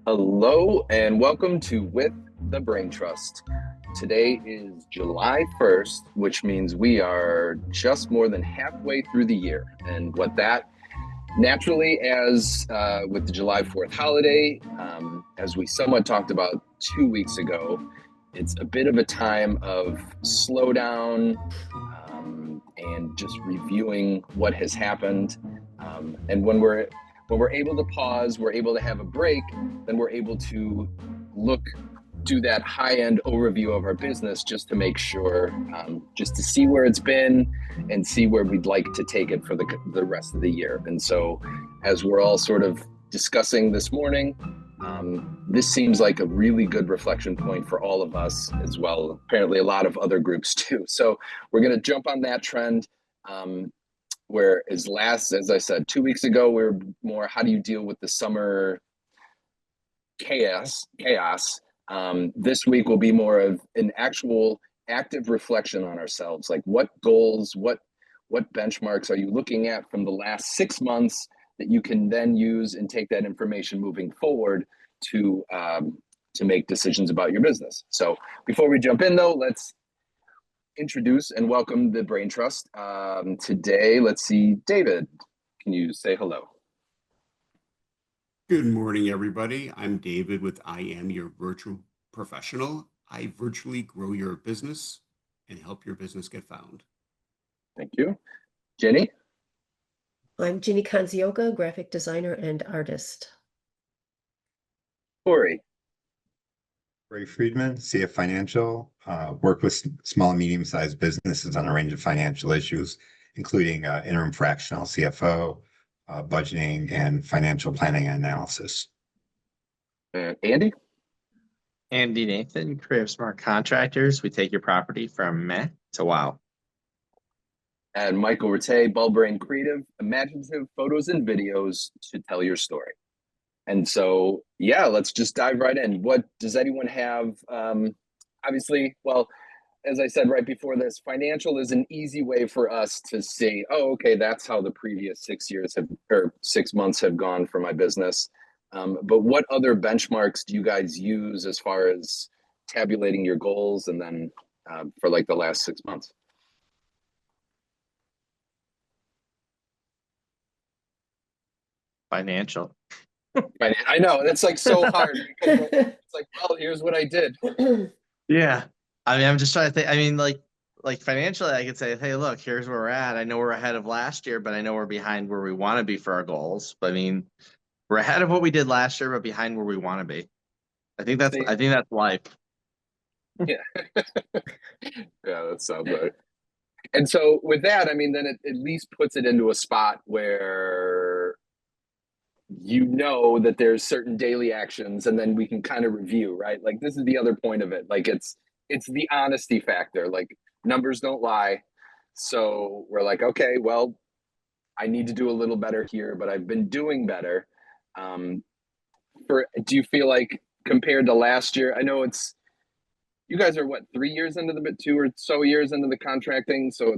Hello and welcome to With the Braintrust. Today is July 1st, which means we are just more than halfway through the year. And what that naturally, as with the July 4th holiday, as we somewhat talked about 2 weeks ago, it's a bit of a time of slowdown and just reviewing what has happened. And when we're able to pause, we're able to have a break, then we're able to do that high-end overview of our business just to make sure, just to see where it's been and see where we'd like to take it for the rest of the year. And so as we're all sort of discussing this morning, this seems like a really good reflection point for all of us as well. Apparently a lot of other groups too. So we're going to jump on that trend. As I said, 2 weeks ago, we were more, how do you deal with the summer chaos? This week will be more of an actual active reflection on ourselves. Like what goals, what benchmarks are you looking at from the last 6 months that you can then use and take that information moving forward to make decisions about your business. So before we jump in though, let's introduce and welcome the Braintrust. Today, let's see, David, can you say hello? Good morning, everybody. I'm David with I Am Your Virtual Professional. I virtually grow your business and help your business get found. Thank you. Jenny? I'm Ginny Kanzioka, graphic designer and artist. Corey? Ray Friedman, CF Financial, work with small and medium-sized businesses on a range of financial issues, including interim fractional CFO, budgeting, and financial planning and analysis. Andy? Andy Nathan, Creative Smart Contractors. We take your property from meh to wow. And Michael Rattay, Bulbrain Creative, imaginative photos and videos to tell your story. And so, yeah, let's just dive right in. What does anyone have? Obviously, well, as I said right before this, financial is an easy way for us to see, oh, okay, that's how the previous 6 years or 6 months have gone for my business. But what other benchmarks do you guys use as far as tabulating your goals and then for like the last 6 months? Financial. I know, that's like so hard because it's like, well, here's what I did. Yeah. I mean, I'm just trying to think. I mean, like financially, I could say, hey, look, here's where we're at. I know we're ahead of last year, but I know we're behind where we want to be for our goals. But I mean, we're ahead of what we did last year, but behind where we want to be. I think that's life. Yeah. Yeah, that sounds right. And so with that, I mean, then it at least puts it into a spot where you know that there's certain daily actions and then we can kind of review, right? Like this is the other point of it. Like it's the honesty factor. Like numbers don't lie. So we're like, okay, well, I need to do a little better here, but I've been doing better. Do you feel like compared to last year, I know you guys are what, 3 years into 2 or so years into the contracting. So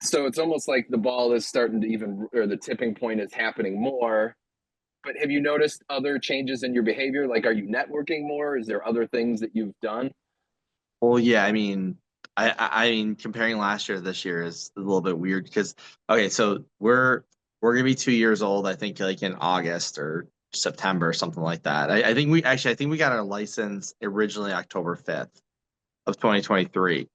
So it's almost like the ball is starting to or the tipping point is happening more. But have you noticed other changes in your behavior? Like, are you networking more? Is there other things that you've done? Well, yeah, I mean, I mean, comparing last year to this year is a little bit weird because, okay, so we're gonna be 2 years old, I think, like in August or September or something like that. I think we got our license originally October 5th of 2023.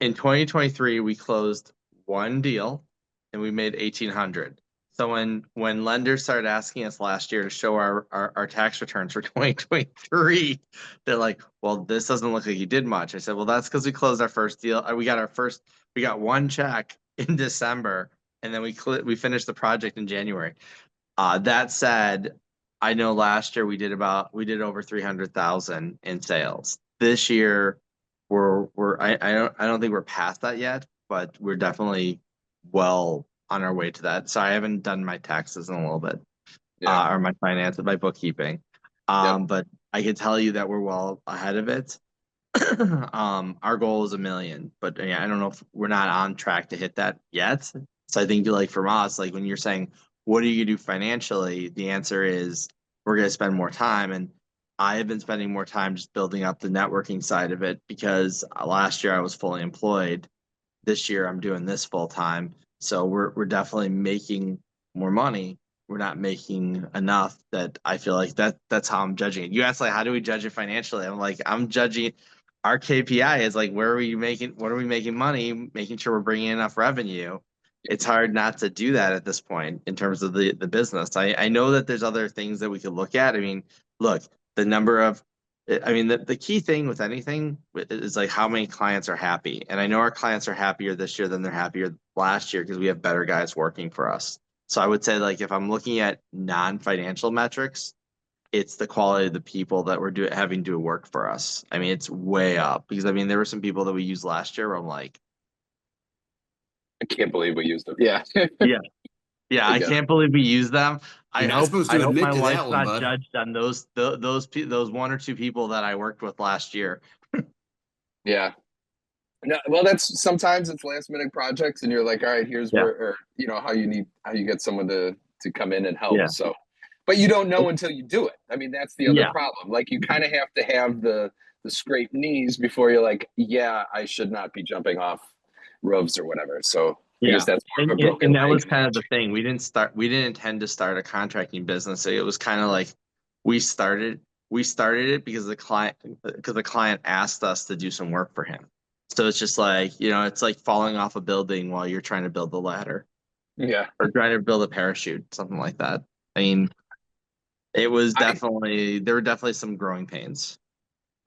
In 2023, we closed one deal and we made 1,800. So when lenders started asking us last year to show our tax returns for 2023, they're like, well, this doesn't look like you did much. I said, well, that's because we closed our first deal. We got one check in December, and then we finished the project in January. That said, I know last year we did over 300,000 in sales. This year, I don't think we're past that yet, but we're definitely well on our way to that. So I haven't done my taxes in a little bit, or my my bookkeeping. But I can tell you that we're well ahead of it. Our goal is 1 million, but yeah, I don't know if we're not on track to hit that yet. So I think like from us, like when you're saying what are you gonna do financially? The answer is we're gonna spend more time. And I have been spending more time just building up the networking side of it because last year I was fully employed. This year I'm doing this full time. So we're definitely making more money. We're not making enough that I feel like that's how I'm judging it. You asked like how do we judge it financially? I'm like, I'm judging our KPI is like where are we making what are we making money, making sure we're bringing in enough revenue. It's hard not to do that at this point in terms of the business. I know that there's other things that we could look at. I mean, look, the number of I mean, the key thing with anything is like how many clients are happy. And I know our clients are happier this year than they're happier last year because we have better guys working for us. So I would say like if I'm looking at non-financial metrics, it's the quality of the people that we're having do work for us. I mean, it's way up because I mean there were some people that we used last year where I'm like, I can't believe we used them. Yeah. yeah, yeah, I Yeah. can't believe we use them. You're not supposed to admit my to that wife's one, not bud. judged on those one or two people that I worked with last year. Yeah. No, well, that's sometimes it's last minute projects, and you're like, all right, here's Yeah. where, or how you get someone to come in and help. Yeah. So, but you don't know until you do it. I mean, that's the other Yeah. problem. Like, you kind of have to have the scraped knees before you're like, yeah, I should not be jumping off roofs or whatever. So I guess that's more of a broken and that leg was kind of the analogy. thing. We didn't intend to start a contracting business. It was kind of like we started it because the client asked us to do some work for him. So it's just like, it's like falling off a building while you're trying to build the ladder Yeah. or trying to build a parachute, something like that. I mean, there were definitely some growing pains.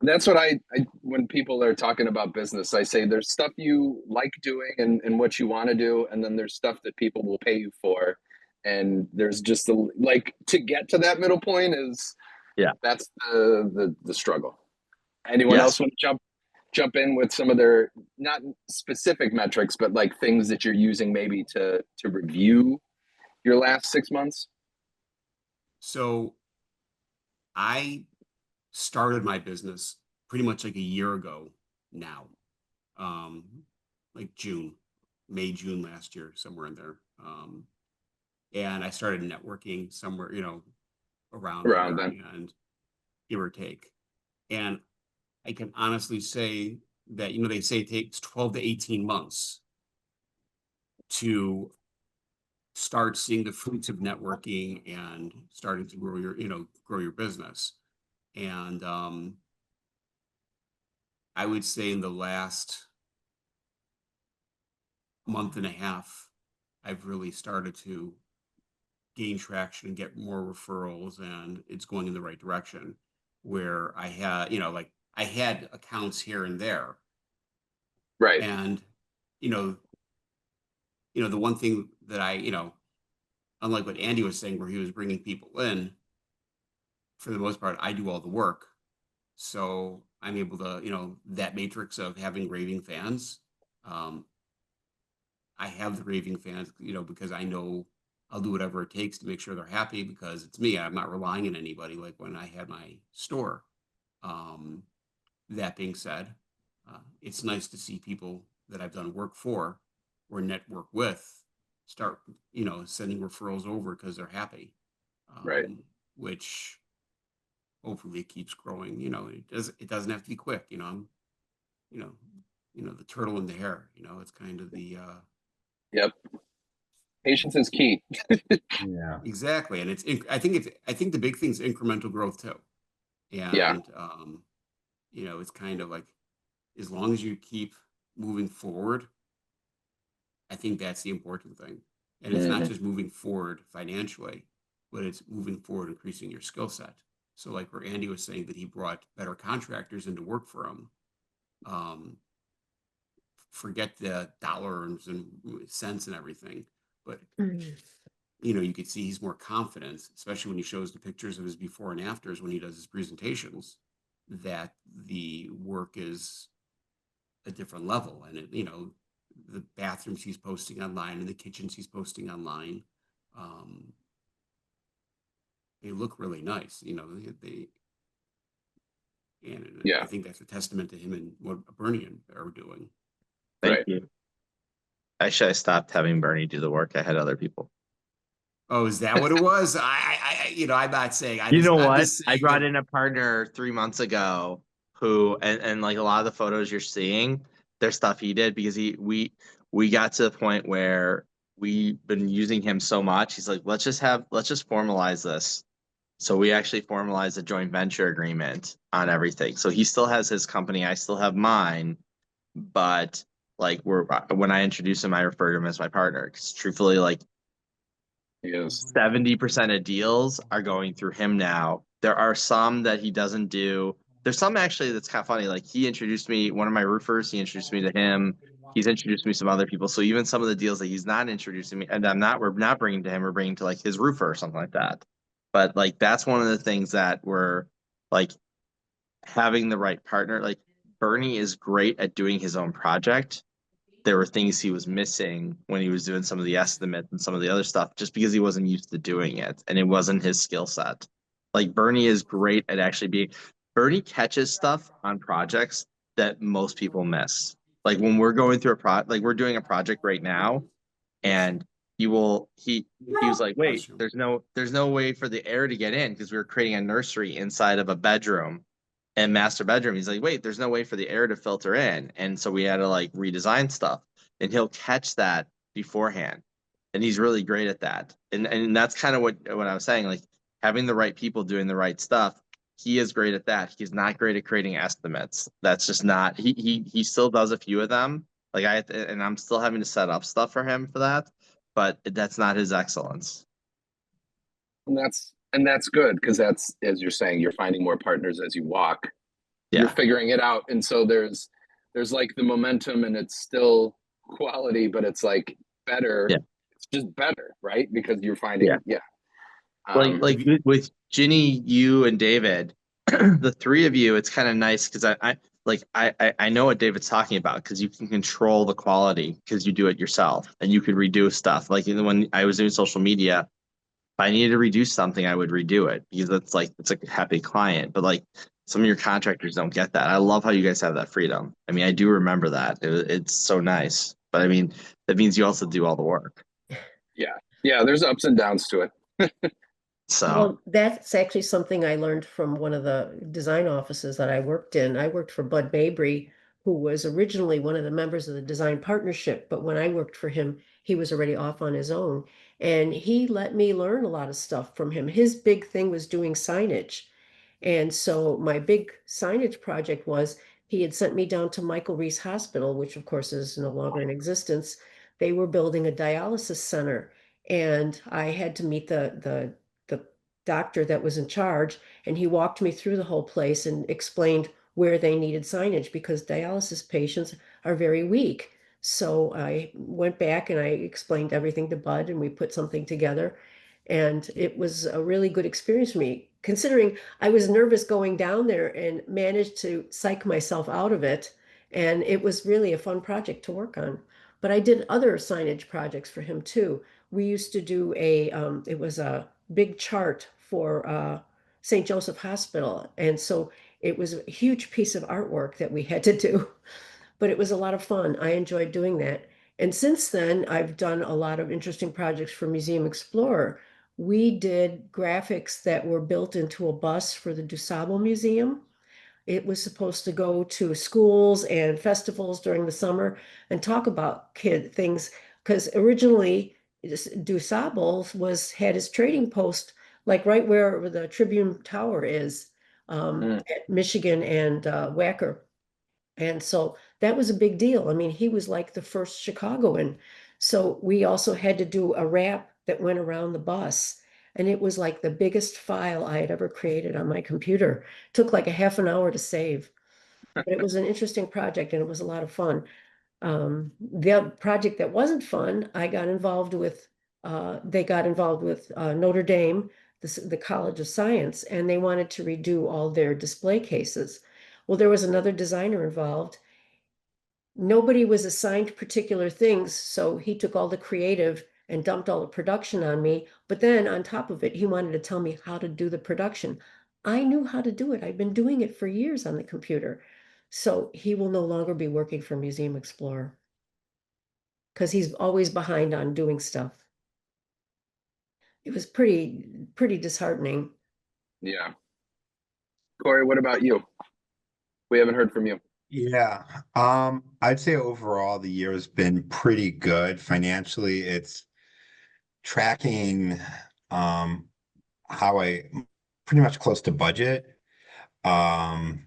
That's what I when people are talking about business, I say there's stuff you like doing and what you want to do, and then there's stuff that people will pay you for, and there's just like to get to that middle point is that's the struggle. Anyone Yes. else want to jump in with some of their not specific metrics, but like things that you're using maybe to review your last 6 months? So I started my business pretty much like a year ago now, like May, June last year, somewhere in there. And I started networking somewhere, around Around there then. and give or take. And I can honestly say that, they say it takes 12 to 18 months to start seeing the fruits of networking and starting to grow your business. And I would say in the last month and a half, I've really started to gain traction and get more referrals, and it's going in the right direction. Where I had, I had accounts here and there, Right. and the one thing that unlike what Andy was saying, where he was bringing people in, for the most part, I do all the work. So I'm able to, that matrix of having raving fans. I have the raving fans, because I know I'll do whatever it takes to make sure they're happy because it's me. I'm not relying on anybody like when I had my store. That being said, it's nice to see people that I've done work for or network with start, sending referrals over because they're happy. Right. Which hopefully keeps growing. It doesn't have to be quick. I'm, the turtle in the hare. It's kind of the Yep. Patience is key. Yeah. exactly, and I think the big thing is incremental growth too, and Yeah. it's kind of like as long as you keep moving forward, I think that's the important thing, and it's not just moving forward financially, but it's moving forward, increasing your skill set. So like where Andy was saying that he brought better contractors into work for him. Forget the dollars and cents and everything, but you could see he's more confident, especially when he shows the pictures of his before and afters when he does his presentations, that the work is a different level. And the bathrooms he's posting online and the kitchens he's posting online, they look really nice. Yeah. I think that's a testament to him and what Bernie are doing. Thank you. Actually, I stopped having Bernie do the work. I had other people. Oh, is that what it was? I'm not saying. You know I'm what? just I saying brought that. in a partner 3 months ago who, and like a lot of the photos you're seeing, there's stuff he did because we got to the point where we've been using him so much. He's like, let's just formalize this. So we actually formalized a joint venture agreement on everything. So he still has his company, I still have mine, but like when I introduce him, I refer to him as my partner. Because truthfully, like Yes. 70% of deals are going through him now. There are some that he doesn't do. There's some actually that's kind of funny. Like he introduced me, one of my roofers, he introduced me to him. He's introduced me to some other people. So even some of the deals that he's not introducing me, and we're not bringing to him, we're bringing to like his roofer or something like that. But like that's one of the things that we're like having the right partner. Like Bernie is great at doing his own project. There were things he was missing when he was doing some of the estimates and some of the other stuff just because he wasn't used to doing it and it wasn't his skill set. Like Bernie is great at actually being Bernie catches stuff on projects that most people miss. Like when we're going through like we're doing a project right now and he was like, wait, Bless you. there's no way for the air to get in because we were creating a nursery inside of a bedroom and master bedroom. He's like, wait, there's no way for the air to filter in. And so we had to like redesign stuff. And he'll catch that beforehand. And he's really great at that. And that's kind of what I was saying, like having the right people doing the right stuff. He is great at that. He's not great at creating estimates. That's just not he still does a few of them. Like and I'm still having to set up stuff for him for that, but that's not his excellence. And that's good because that's, as you're saying, you're finding more partners as you walk. You're Yeah. figuring it out, and so there's like the momentum, and it's still quality, but it's like better. Yeah. It's just better, right? Because you're Yeah. finding, yeah. Like with Ginny, you and David, the three of you, it's kind of nice because I know what David's talking about because you can control the quality because you do it yourself and you could redo stuff. Like when I was doing social media, if I needed to redo something, I would redo it because it's like a happy client. But like some of your contractors don't get that. I love how you guys have that freedom. I mean, I do remember that. It's so nice. But I mean, that means you also do all the work. yeah, there's ups and downs to it. So Well, that's actually something I learned from one of the design offices that I worked in. I worked for Bud Mabry, who was originally one of the members of the design partnership, but when I worked for him, he was already off on his own. And he let me learn a lot of stuff from him. His big thing was doing signage. And so my big signage project was he had sent me down to Michael Reese Hospital, which of course is no longer in existence. They were building a dialysis center, and I had to meet the doctor that was in charge, and he walked me through the whole place and explained where they needed signage because dialysis patients are very weak. So I went back and I explained everything to Bud, and we put something together. And it was a really good experience for me, considering I was nervous going down there and managed to psych myself out of it. And it was really a fun project to work on. But I did other signage projects for him too. We used to do it was a big chart for St. Joseph Hospital. And so it was a huge piece of artwork that we had to do, but it was a lot of fun. I enjoyed doing that. And since then, I've done a lot of interesting projects for Museum Explorer. We did graphics that were built into a bus for the DuSable Museum. It was supposed to go to schools and festivals during the summer and talk about kid things because originally DuSable had his trading post like right where the Tribune Tower is Mm. at Michigan and Wacker. And so that was a big deal. I mean, he was like the first Chicagoan. So we also had to do a wrap that went around the bus. And it was like the biggest file I had ever created on my computer. Took like a half an hour to save. But it was an interesting project and it was a lot of fun. The project that wasn't fun, they got involved with Notre Dame, the College of Science, and they wanted to redo all their display cases. Well, there was another designer involved. Nobody was assigned particular things, so he took all the creative and dumped all the production on me. But then on top of it, he wanted to tell me how to do the production. I knew how to do it. I've been doing it for years on the computer. So he will no longer be working for Museum Explorer because he's always behind on doing stuff. it was pretty disheartening. Yeah. Corey, what about you? We haven't heard from you. Yeah. I'd say overall the year has been pretty good. Financially, it's tracking how I pretty much close to budget. Um,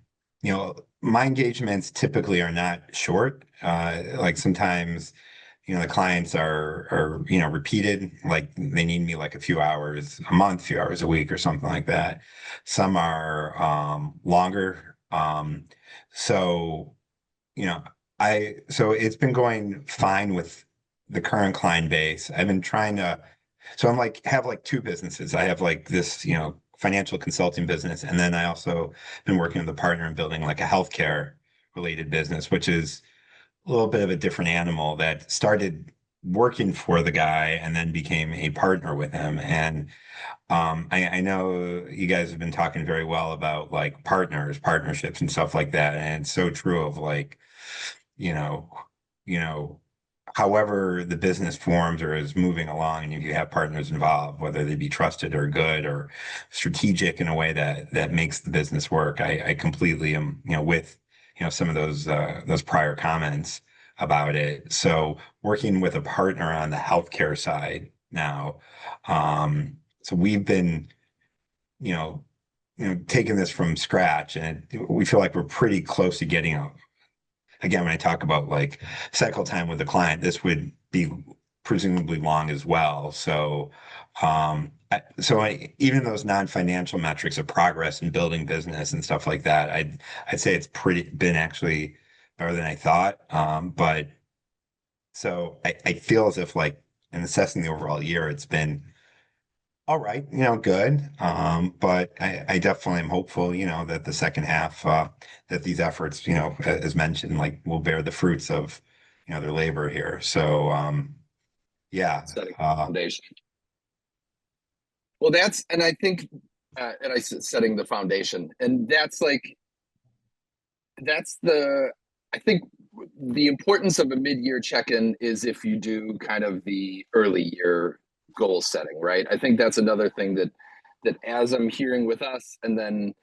my engagements typically are not short. Like sometimes, the clients are, repeated, like they need me like a few hours a month, few hours a week or something like that. Some are longer. So, you know, so it's been going fine with the current client base. I've been trying to, so I'm like, have like two businesses. I have like this, financial consulting business. And then I also been working with a partner and building like a healthcare related business, which is a little bit of a different animal that started working for the guy and then became a partner with him. And I know you guys have been talking very well about like partnerships and stuff like that. And it's so true of like, you know, you know, however the business forms or is moving along, and if you have partners involved, whether they be trusted or good or strategic in a way that makes the business work, I completely am, with, some of those prior comments about it. So working with a partner on the healthcare side now, so we've been, you know, taking this from scratch, and we feel like we're pretty close to getting a again, when I talk about like cycle time with the client, this would be presumably long as well. So, even those non-financial metrics of progress and building business and stuff like that, I'd say it's been actually better than I thought. But so I feel as if like in assessing the overall year, it's been all right, good. But I definitely am hopeful, that the second half, that these efforts, as mentioned, like will bear the fruits of, their labor here. So, yeah. Setting the foundation. Well, and I think, setting the foundation, and I think the importance of a mid-year check-in is if you do kind of the early year goal setting, right? I think that's another thing that as I'm hearing with us, and then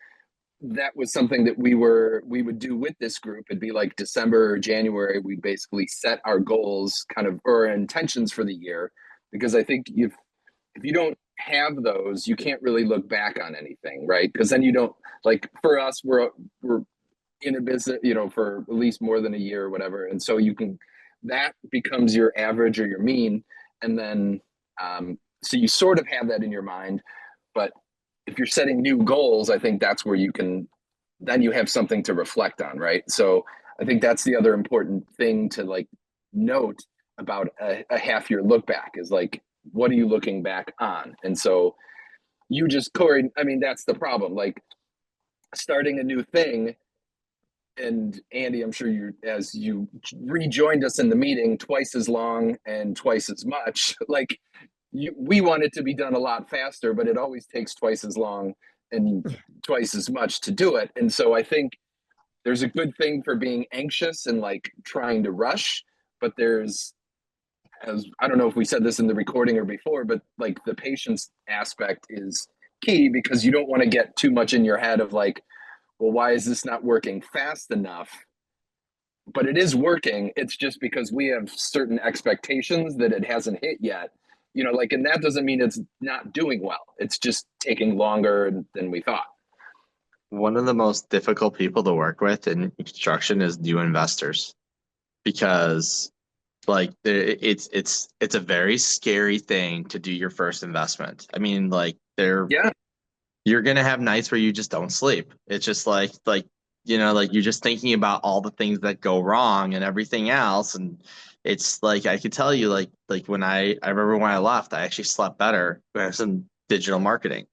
that was something that we would do with this group. It'd be like December or January, we basically set our goals kind of or intentions for the year, because I think if you don't have those, you can't really look back on anything, right? Because then you don't, like, for us, we're in a business, for at least more than a year or whatever, and so that becomes your average or your mean, and then so you sort of have that in your mind. But if you're setting new goals, I think that's where then you have something to reflect on, right? So I think that's the other important thing to like note about a half year look back is like, what are you looking back on? And so Corey, I mean, that's the problem. Like starting a new thing, and Andy, I'm sure as you rejoined us in the meeting, twice as long and twice as much, like we want it to be done a lot faster, but it always takes twice as long and twice as much to do it. And so I think there's a good thing for being anxious and like trying to rush, but as I don't know if we said this in the recording or before, but like the patience aspect is key, because you don't want to get too much in your head of like, well, why is this not working fast enough? But it is working. It's just because we have certain expectations that it hasn't hit yet. Like, and that doesn't mean it's not doing well. It's just taking longer than we thought. One of the most difficult people to work with in construction is new investors, because like it's a very scary thing to do your first investment. I mean, like Yeah. you're gonna have nights where you just don't sleep. It's just like like you're just thinking about all the things that go wrong and everything else. And it's like I could tell you, like when I remember when I left, I actually slept better when I was in digital marketing.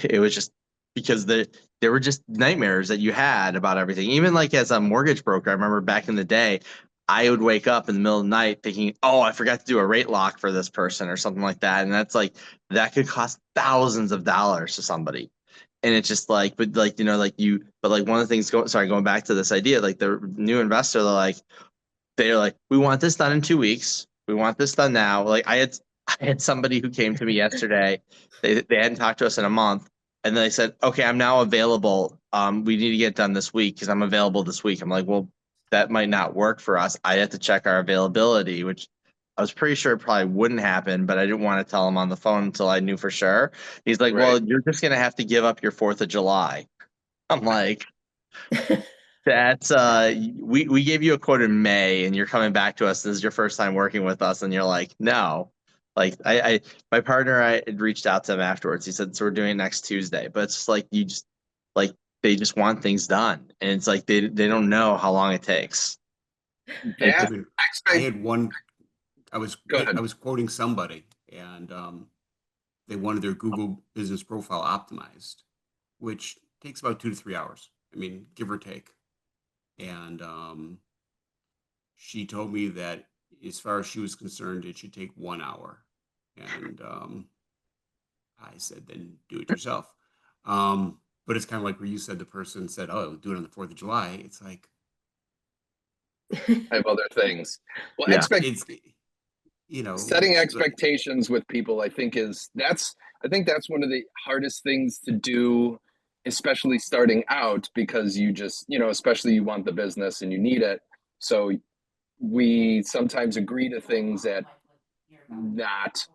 It was just because there were just nightmares that you had about everything. Even like as a mortgage broker, I remember back in the day, I would wake up in the middle of the night thinking, oh, I forgot to do a rate lock for this person or something like that. And that's like, that could cost thousands of dollars to somebody. And it's just like, but like, but like one of the things going back to this idea, like the new investor, they're like, we want this done in 2 weeks. We want this done now. Like I had somebody who came to me yesterday. They hadn't talked to us in a month, and they said, "Okay, I'm now available. We need to get done this week because I'm available this week." I'm like, "Well, that might not work for us. I have to check our availability," which I was pretty sure it probably wouldn't happen, but I didn't want to tell him on the phone until I knew for sure. He's like, "Well, Right. you're just gonna have to give up your 4th of July." I'm like, that's we gave you a quote in May and you're coming back to us. This is your first time working with us, and you're like, no. Like I my partner, I had reached out to him afterwards. He said, so we're doing it next Tuesday. But it's just like you just like they just want things done. And it's like they don't know how long it takes. It's I That mean, I expect, had one, go ahead. I was quoting somebody, and they wanted their Google business profile optimized, which takes about 2 to 3 hours. I mean, give or take. And she told me that as far as she was concerned, it should take 1 hour. And I said, then do it yourself. But it's kind of like where you said the person said, oh, do it on the 4th of July. It's like, I have other things. Well, Yeah. it's, setting it's expectations with people, I think that's one of the hardest things to do, especially starting out, because you just, especially you want the business and you need it. So we sometimes agree to things at not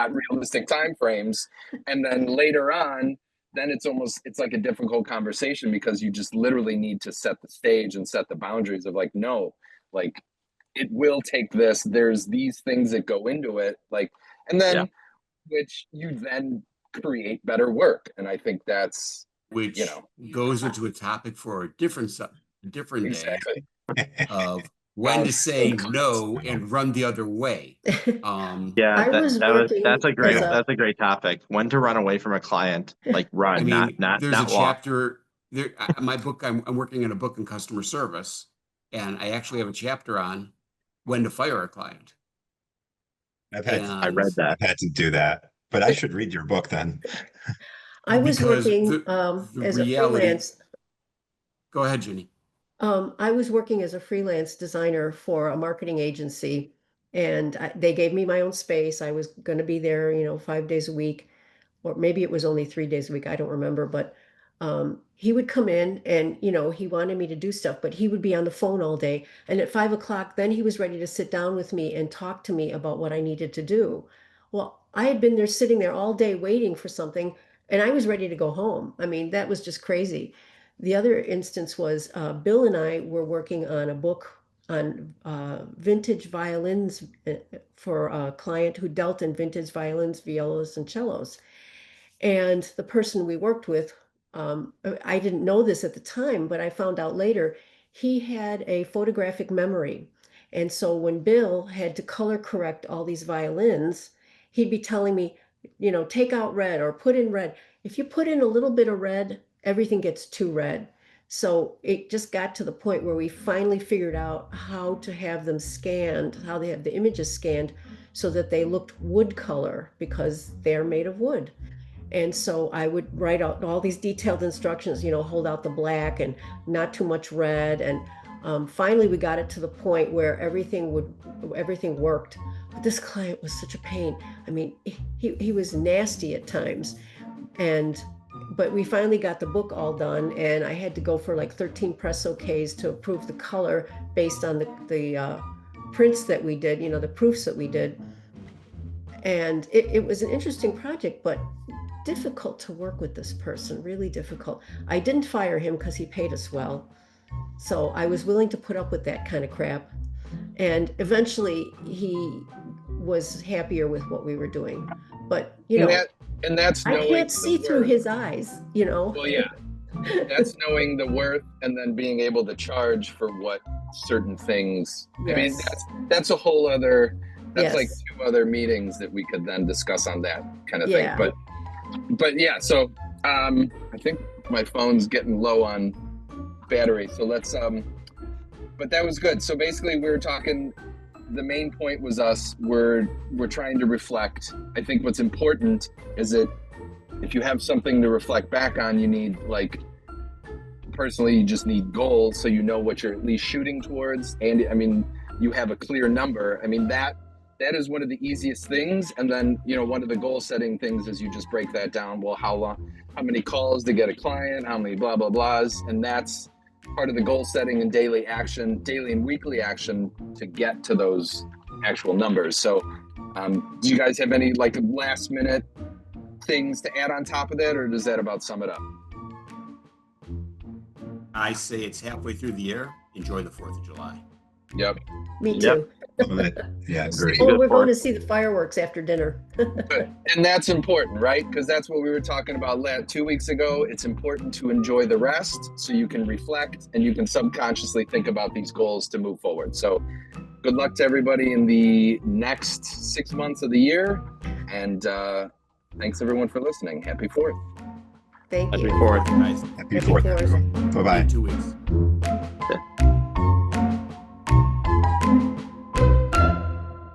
realistic time frames, and then later on, then it's like a difficult conversation because you just literally need to set the stage and set the boundaries of like, no, like it will take this, there's these things that go into it, like, and then Yeah. which you then create better work. And I think that's, which goes into a topic for a different day exactly. of when to say no and run the other way. Yeah, I was working that's a great as a- that's a great topic. When to run away from a client, like run, I mean, not there's a walk. chapter there. My book, I'm working on a book in customer service, and I actually have a chapter on when to fire a client. I've had to, I read that. I've had to do that, but I should read your book then. I was Because working the as a reality. freelance. Go ahead, Ginny. I was working as a freelance designer for a marketing agency, and they gave me my own space. I was going to be there, 5 days a week, or maybe it was only 3 days a week. I don't remember, but he would come in and, he wanted me to do stuff, but he would be on the phone all day. And at 5 o'clock, then he was ready to sit down with me and talk to me about what I needed to do. Well, I had been there sitting there all day waiting for something, and I was ready to go home. I mean, that was just crazy. The other instance was Bill and I were working on a book on vintage violins for a client who dealt in vintage violins, violas, and cellos. And the person we worked with, I didn't know this at the time, but I found out later, he had a photographic memory. And so when Bill had to color correct all these violins, he'd be telling me, take out red or put in red. If you put in a little bit of red, everything gets too red. So it just got to the point where we finally figured out how to have them scanned, how they have the images scanned so that they looked wood color because they're made of wood. And so I would write out all these detailed instructions, hold out the black and not too much red. And finally, we got it to the point where everything worked. But this client was such a pain. I mean, he was nasty at times. But we finally got the book all done, and I had to go for like 13 press okays to approve the color based on the prints that we did, the proofs that we did. And it was an interesting project, but difficult to work with this person, really difficult. I didn't fire him because he paid us well. So I was willing to put up with that kind of crap. And eventually he was happier with what we were doing. But, and that's I knowing can't see the through worth. his eyes, Well, yeah, that's knowing the worth and then being able to charge for what certain things. I mean, Yes. that's a whole other. That's like Yes. 2 other meetings that we could then discuss on that kind of Yeah. thing. But yeah, so I think my phone's getting low on battery. So let's but that was good. So basically we were talking, the main point was we're trying to reflect. I think what's important is that if you have something to reflect back on, you need, like, personally, you just need goals so you know what you're at least shooting towards. And I mean, you have a clear number. I mean, that that is one of the easiest things. And then, you know, one of the goal setting things is you just break that down. Well, how many calls to get a client, how many blah, blah, blahs. And that's part of the goal setting and daily and weekly action to get to those actual numbers. So do you guys have any like last minute things to add on top of that, or does that about sum it up? I say it's halfway through the year. Enjoy the 4th of July. Yep. Me Yep. too. Love it. Yeah, great. Well, Good we're going point. to see the fireworks after dinner. And that's important, right? Because that's what we were talking about 2 weeks ago. It's important to enjoy the rest so you can reflect and you can subconsciously think about these goals to move forward. So good luck to everybody in the next 6 months of the year. And thanks everyone for listening. Happy 4th. Thank Happy you. 4th. Guys, Happy Happy 4th, Fourth. everyone. Bye-bye. in 2 weeks.